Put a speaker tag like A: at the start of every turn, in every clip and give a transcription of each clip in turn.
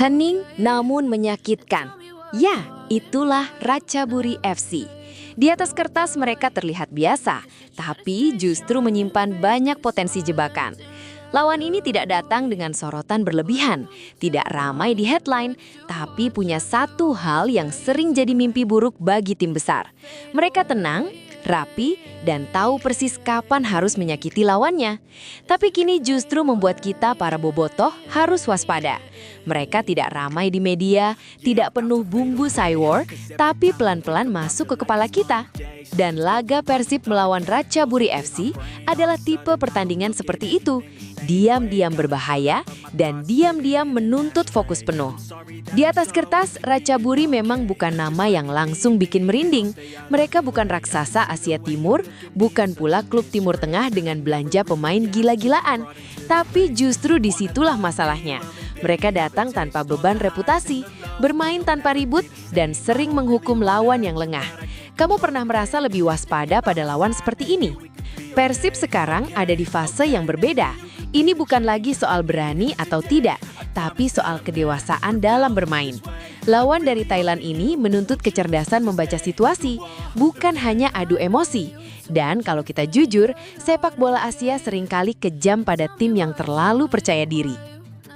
A: Hening namun menyakitkan. Ya, itulah Ratchaburi FC. Di atas kertas mereka terlihat biasa, tapi justru menyimpan banyak potensi jebakan. Lawan ini tidak datang dengan sorotan berlebihan, tidak ramai di headline, tapi punya satu hal yang sering jadi mimpi buruk bagi tim besar. Mereka tenang, rapi, dan tahu persis kapan harus menyakiti lawannya. Tapi kini justru membuat kita para bobotoh harus waspada. Mereka tidak ramai di media, tidak penuh bumbu cywar, tapi pelan-pelan masuk ke kepala kita. Dan laga Persib melawan Ratchaburi FC adalah tipe pertandingan seperti itu. Diam-diam berbahaya dan diam-diam menuntut fokus penuh. Di atas kertas, Ratchaburi memang bukan nama yang langsung bikin merinding. Mereka bukan raksasa Asia Timur, bukan pula klub Timur Tengah dengan belanja pemain gila-gilaan. Tapi justru disitulah masalahnya. Mereka datang tanpa beban reputasi, bermain tanpa ribut, dan sering menghukum lawan yang lengah. Kamu pernah merasa lebih waspada pada lawan seperti ini? Persib sekarang ada di fase yang berbeda. Ini bukan lagi soal berani atau tidak, tapi soal kedewasaan dalam bermain. Lawan dari Thailand ini menuntut kecerdasan membaca situasi, bukan hanya adu emosi. Dan kalau kita jujur, sepak bola Asia seringkali kejam pada tim yang terlalu percaya diri.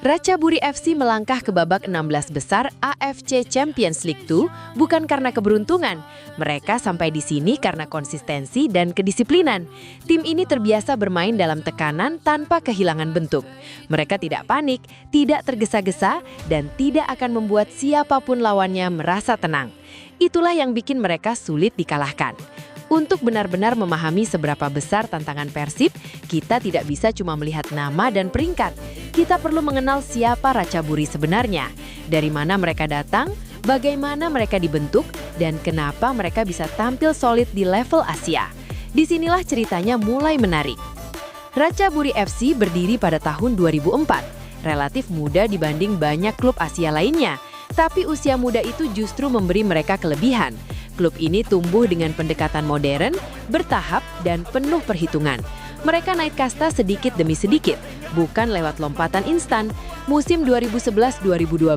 A: Ratchaburi FC melangkah ke babak 16 besar AFC Champions League 2 bukan karena keberuntungan. Mereka sampai di sini karena konsistensi dan kedisiplinan. Tim ini terbiasa bermain dalam tekanan tanpa kehilangan bentuk. Mereka tidak panik, tidak tergesa-gesa, dan tidak akan membuat siapapun lawannya merasa tenang. Itulah yang bikin mereka sulit dikalahkan. Untuk benar-benar memahami seberapa besar tantangan Persib, kita tidak bisa cuma melihat nama dan peringkat. Kita perlu mengenal siapa Ratchaburi sebenarnya, dari mana mereka datang, bagaimana mereka dibentuk, dan kenapa mereka bisa tampil solid di level Asia. Disinilah ceritanya mulai menarik. Ratchaburi FC berdiri pada tahun 2004, relatif muda dibanding banyak klub Asia lainnya, tapi usia muda itu justru memberi mereka kelebihan. Klub ini tumbuh dengan pendekatan modern, bertahap, dan penuh perhitungan. Mereka naik kasta sedikit demi sedikit, bukan lewat lompatan instan. Musim 2011-2012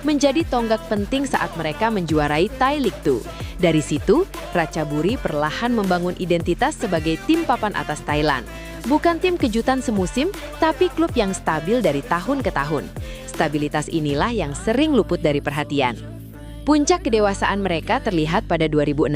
A: menjadi tonggak penting saat mereka menjuarai Thai League 2. Dari situ, Ratchaburi perlahan membangun identitas sebagai tim papan atas Thailand. Bukan tim kejutan semusim, tapi klub yang stabil dari tahun ke tahun. Stabilitas inilah yang sering luput dari perhatian. Puncak kedewasaan mereka terlihat pada 2016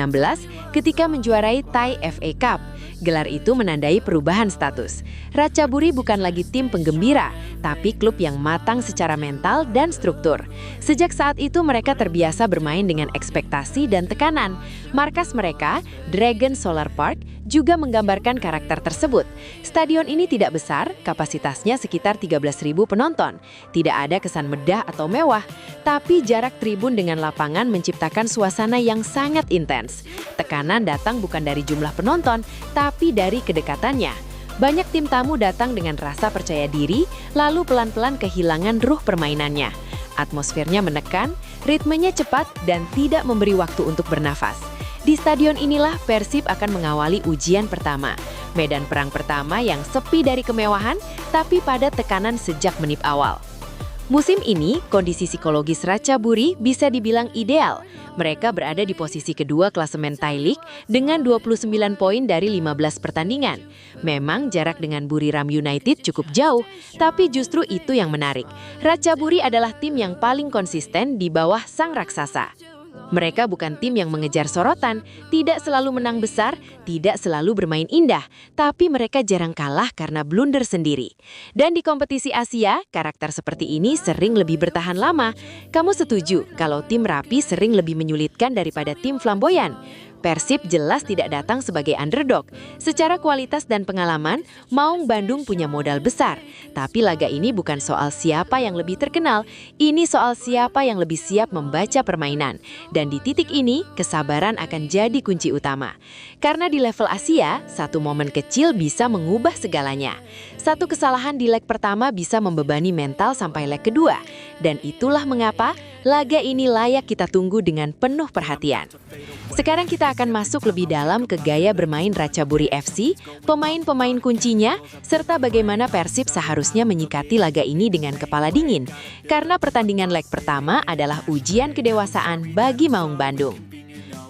A: ketika menjuarai Thai FA Cup. Gelar itu menandai perubahan status. Ratchaburi bukan lagi tim penggembira, tapi klub yang matang secara mental dan struktur. Sejak saat itu mereka terbiasa bermain dengan ekspektasi dan tekanan. Markas mereka, Dragon Solar Park, juga menggambarkan karakter tersebut. Stadion ini tidak besar, kapasitasnya sekitar 13.000 penonton. Tidak ada kesan megah atau mewah, tapi jarak tribun dengan lapangan menciptakan suasana yang sangat intens. Tekanan datang bukan dari jumlah penonton, tapi dari kedekatannya. Banyak tim tamu datang dengan rasa percaya diri, lalu pelan-pelan kehilangan ruh permainannya. Atmosfernya menekan, ritmenya cepat, dan tidak memberi waktu untuk bernafas. Di stadion inilah Persib akan mengawali ujian pertama. Medan perang pertama yang sepi dari kemewahan, tapi pada tekanan sejak menit awal. Musim ini, kondisi psikologis Ratchaburi bisa dibilang ideal. Mereka berada di posisi kedua klasemen Thai League dengan 29 poin dari 15 pertandingan. Memang jarak dengan Buriram United cukup jauh, tapi justru itu yang menarik. Ratchaburi adalah tim yang paling konsisten di bawah sang raksasa. Mereka bukan tim yang mengejar sorotan, tidak selalu menang besar, tidak selalu bermain indah, tapi mereka jarang kalah karena blunder sendiri. Dan di kompetisi Asia, karakter seperti ini sering lebih bertahan lama. Kamu setuju kalau tim rapi sering lebih menyulitkan daripada tim flamboyan? Persib jelas tidak datang sebagai underdog. Secara kualitas dan pengalaman, Maung Bandung punya modal besar. Tapi laga ini bukan soal siapa yang lebih terkenal, ini soal siapa yang lebih siap membaca permainan. Dan di titik ini, kesabaran akan jadi kunci utama. Karena di level Asia, satu momen kecil bisa mengubah segalanya. Satu kesalahan di leg pertama bisa membebani mental sampai leg kedua. Dan itulah mengapa laga ini layak kita tunggu dengan penuh perhatian. Sekarang kita akan masuk lebih dalam ke gaya bermain Ratchaburi FC, pemain-pemain kuncinya, serta bagaimana Persib seharusnya menyikapi laga ini dengan kepala dingin. Karena pertandingan leg pertama adalah ujian kedewasaan bagi Maung Bandung.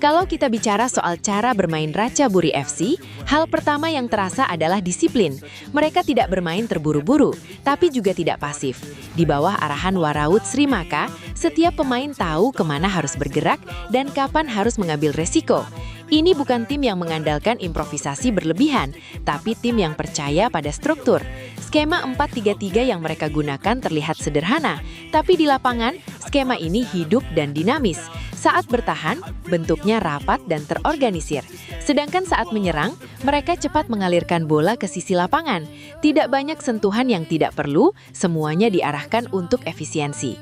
A: Kalau kita bicara soal cara bermain Ratchaburi FC, hal pertama yang terasa adalah disiplin. Mereka tidak bermain terburu-buru, tapi juga tidak pasif. Di bawah arahan Waraud Srimaka, setiap pemain tahu kemana harus bergerak dan kapan harus mengambil resiko. Ini bukan tim yang mengandalkan improvisasi berlebihan, tapi tim yang percaya pada struktur. Skema 4-3-3 yang mereka gunakan terlihat sederhana, tapi di lapangan, skema ini hidup dan dinamis. Saat bertahan, bentuknya rapat dan terorganisir. Sedangkan saat menyerang, mereka cepat mengalirkan bola ke sisi lapangan. Tidak banyak sentuhan yang tidak perlu, semuanya diarahkan untuk efisiensi.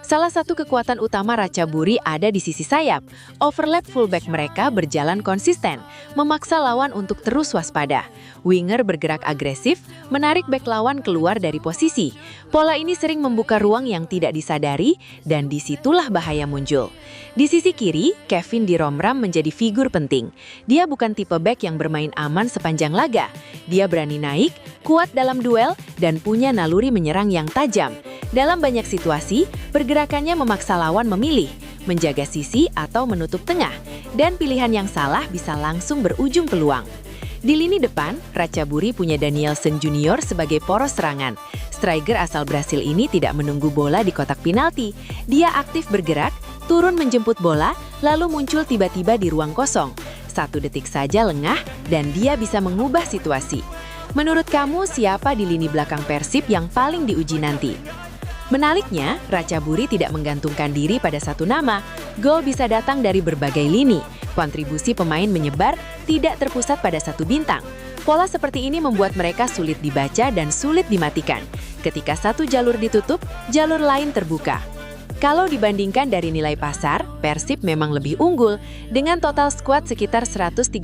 A: Salah satu kekuatan utama Ratchaburi ada di sisi sayap. Overlap fullback mereka berjalan konsisten, memaksa lawan untuk terus waspada. Winger bergerak agresif, menarik bek lawan keluar dari posisi. Pola ini sering membuka ruang yang tidak disadari, dan disitulah bahaya muncul. Di sisi kiri, Kevin Diromram menjadi figur penting. Dia bukan tipe bek yang bermain aman sepanjang laga. Dia berani naik, kuat dalam duel, dan punya naluri menyerang yang tajam. Dalam banyak situasi, pergerakannya memaksa lawan memilih, menjaga sisi atau menutup tengah, dan pilihan yang salah bisa langsung berujung peluang. Di lini depan, Ratchaburi punya Danielson Junior sebagai poros serangan. Striker asal Brasil ini tidak menunggu bola di kotak penalti. Dia aktif bergerak, turun menjemput bola, lalu muncul tiba-tiba di ruang kosong. 1 detik saja lengah, dan dia bisa mengubah situasi. Menurut kamu, siapa di lini belakang Persib yang paling diuji nanti? Menariknya, Ratchaburi tidak menggantungkan diri pada satu nama. Gol bisa datang dari berbagai lini. Kontribusi pemain menyebar, tidak terpusat pada satu bintang. Pola seperti ini membuat mereka sulit dibaca dan sulit dimatikan. Ketika satu jalur ditutup, jalur lain terbuka. Kalau dibandingkan dari nilai pasar, Persib memang lebih unggul. Dengan total skuad sekitar 134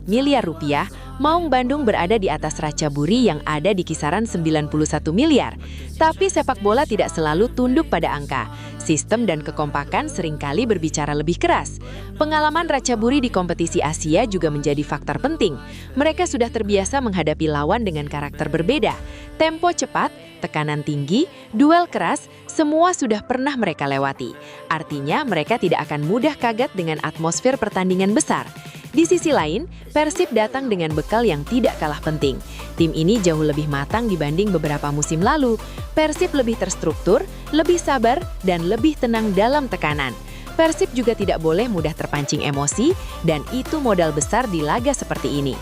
A: miliar rupiah, Maung Bandung berada di atas Ratchaburi yang ada di kisaran 91 miliar. Tapi sepak bola tidak selalu tunduk pada angka. Sistem dan kekompakan seringkali berbicara lebih keras. Pengalaman Ratchaburi di kompetisi Asia juga menjadi faktor penting. Mereka sudah terbiasa menghadapi lawan dengan karakter berbeda. Tempo cepat, tekanan tinggi, duel keras, semua sudah pernah mereka lewati. Artinya mereka tidak akan mudah kaget dengan atmosfer pertandingan besar. Di sisi lain, Persib datang dengan bekal yang tidak kalah penting. Tim ini jauh lebih matang dibanding beberapa musim lalu. Persib lebih terstruktur, lebih sabar, dan lebih tenang dalam tekanan. Persib juga tidak boleh mudah terpancing emosi, dan itu modal besar di laga seperti ini.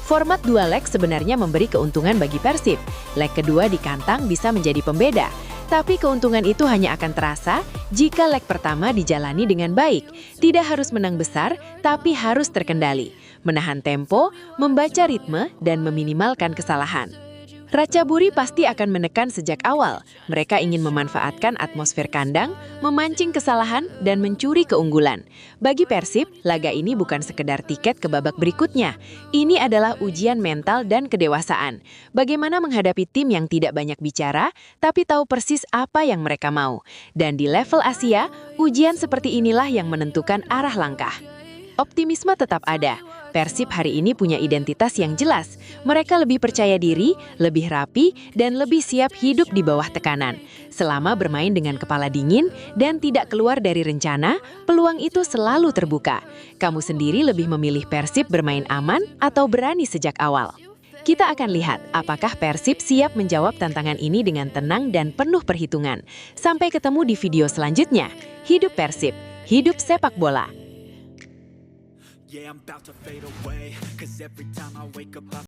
A: Format 2 leg sebenarnya memberi keuntungan bagi Persib. Leg kedua di kandang bisa menjadi pembeda. Tapi keuntungan itu hanya akan terasa jika leg pertama dijalani dengan baik. Tidak harus menang besar, tapi harus terkendali. Menahan tempo, membaca ritme, dan meminimalkan kesalahan. Ratchaburi pasti akan menekan sejak awal. Mereka ingin memanfaatkan atmosfer kandang, memancing kesalahan, dan mencuri keunggulan. Bagi Persib, laga ini bukan sekedar tiket ke babak berikutnya. Ini adalah ujian mental dan kedewasaan. Bagaimana menghadapi tim yang tidak banyak bicara, tapi tahu persis apa yang mereka mau. Dan di level Asia, ujian seperti inilah yang menentukan arah langkah. Optimisme tetap ada. Persib hari ini punya identitas yang jelas. Mereka lebih percaya diri, lebih rapi, dan lebih siap hidup di bawah tekanan. Selama bermain dengan kepala dingin dan tidak keluar dari rencana, peluang itu selalu terbuka. Kamu sendiri lebih memilih Persib bermain aman atau berani sejak awal? Kita akan lihat apakah Persib siap menjawab tantangan ini dengan tenang dan penuh perhitungan. Sampai ketemu di video selanjutnya. Hidup Persib, hidup sepak bola. Yeah, I'm about to fade away, 'cause every time I wake up I